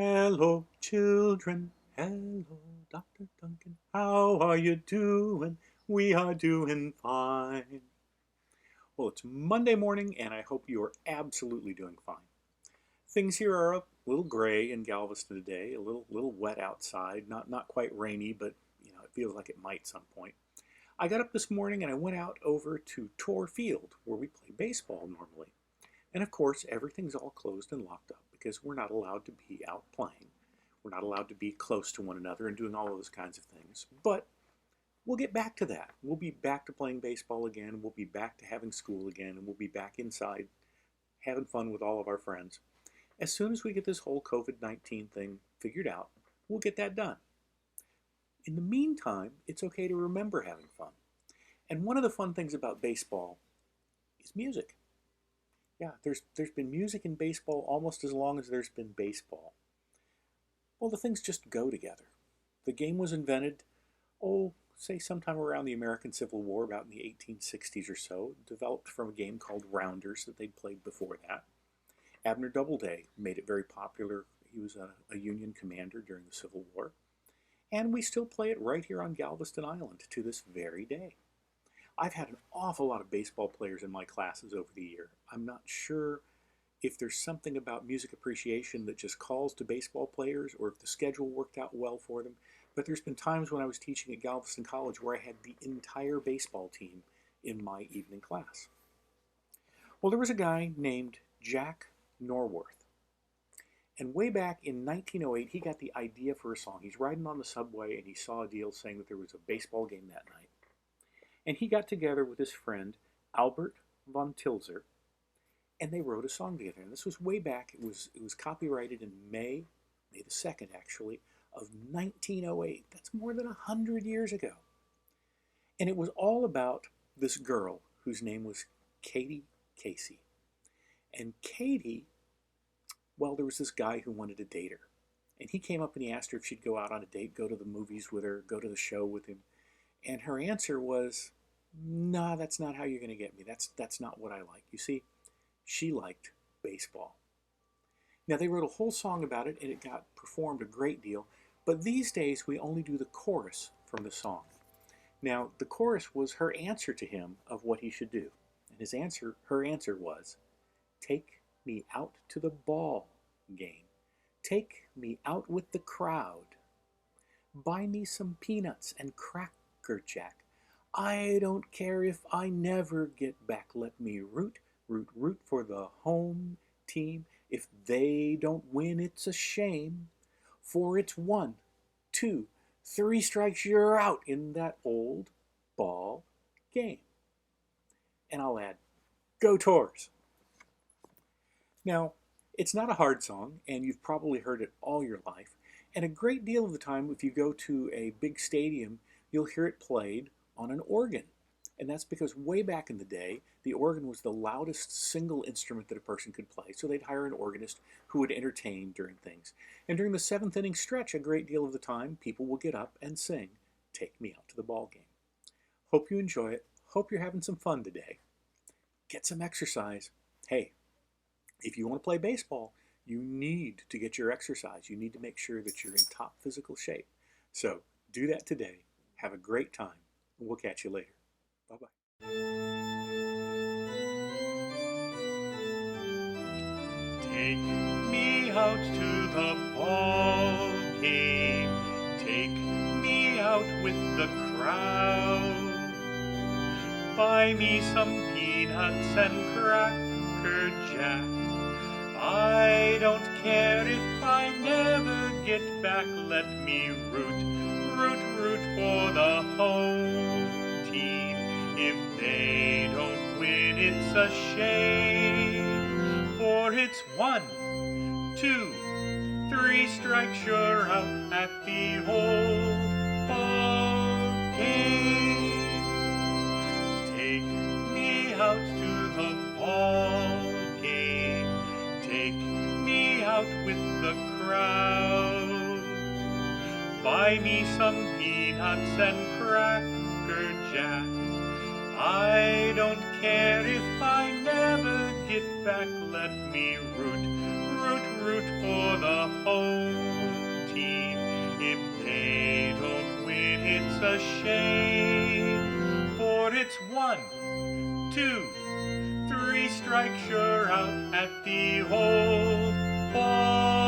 Hello, children. Hello, Dr. Duncan. How are you doing? We are doing fine. Well, it's Monday morning, and I hope you are absolutely doing fine. Things here are a little gray in Galveston today, a little wet outside. Not quite rainy, but it feels like it might some point. I got up this morning and I went out over to Tor Field, where we play baseball normally. And of course, everything's all closed and locked up because we're not allowed to be out playing. We're not allowed to be close to one another and doing all of those kinds of things. But we'll get back to that. We'll be back to playing baseball again. We'll be back to having school again. And we'll be back inside having fun with all of our friends. As soon as we get this whole COVID-19 thing figured out, we'll get that done. In the meantime, it's okay to remember having fun. And one of the fun things about baseball is music. Yeah, there's been music in baseball almost as long as there's been baseball. Well, the things just go together. The game was invented, say sometime around the American Civil War, about in the 1860s or so, developed from a game called Rounders that they'd played before that. Abner Doubleday made it very popular. He was a Union commander during the Civil War. And we still play it right here on Galveston Island to this very day. I've had an awful lot of baseball players in my classes over the year. I'm not sure if there's something about music appreciation that just calls to baseball players or if the schedule worked out well for them, but there's been times when I was teaching at Galveston College where I had the entire baseball team in my evening class. Well, there was a guy named Jack Norworth, and way back in 1908 he got the idea for a song. He's riding on the subway and he saw a deal saying that there was a baseball game that night. And he got together with his friend Albert von Tilzer, and they wrote a song together. And this was way back. It was copyrighted in May the 2nd, actually, of 1908. That's more than 100 years ago. And it was all about this girl whose name was Katie Casey. And Katie, well, there was this guy who wanted to date her. And he came up and he asked her if she'd go out on a date, go to the movies with her, go to the show with him. And her answer was, "No, that's not how you're going to get me. That's not what I like." You see, she liked baseball. Now, they wrote a whole song about it, and it got performed a great deal. But these days, we only do the chorus from the song. Now, the chorus was her answer to him of what he should do. And her answer was, "Take me out to the ball game. Take me out with the crowd. Buy me some peanuts and Cracker Jack. I don't care if I never get back. Let me root, root, root for the home team. If they don't win, it's a shame. For it's 1, 2, 3 strikes, you're out in that old ball game." And I'll add, go Tors! Now, it's not a hard song, and you've probably heard it all your life. And a great deal of the time, if you go to a big stadium, you'll hear it played on an organ. And that's because way back in the day, the organ was the loudest single instrument that a person could play. So they'd hire an organist who would entertain during things. And during the 7th inning stretch, a great deal of the time, people will get up and sing, "Take Me Out to the Ball Game." Hope you enjoy it. Hope you're having some fun today. Get some exercise. Hey, if you want to play baseball, you need to get your exercise. You need to make sure that you're in top physical shape. So do that today. Have a great time. We'll catch you later. Bye-bye. Take me out to the ball game. Take me out with the crowd. Buy me some peanuts and Cracker Jack. I don't care if I never get back. Let me root, root, root for the home team. If they don't win, it's a shame. For it's 1, 2, 3 strikes, you're out at the old ball game. Take me out to the ball game. Take me out with the crowd. Buy me some peanuts and Cracker Jack. I don't care if I never get back. back, let me root, root, root for the home team. If they don't win, it's a shame, for it's 1, 2, 3 strikes, you're out at the old ball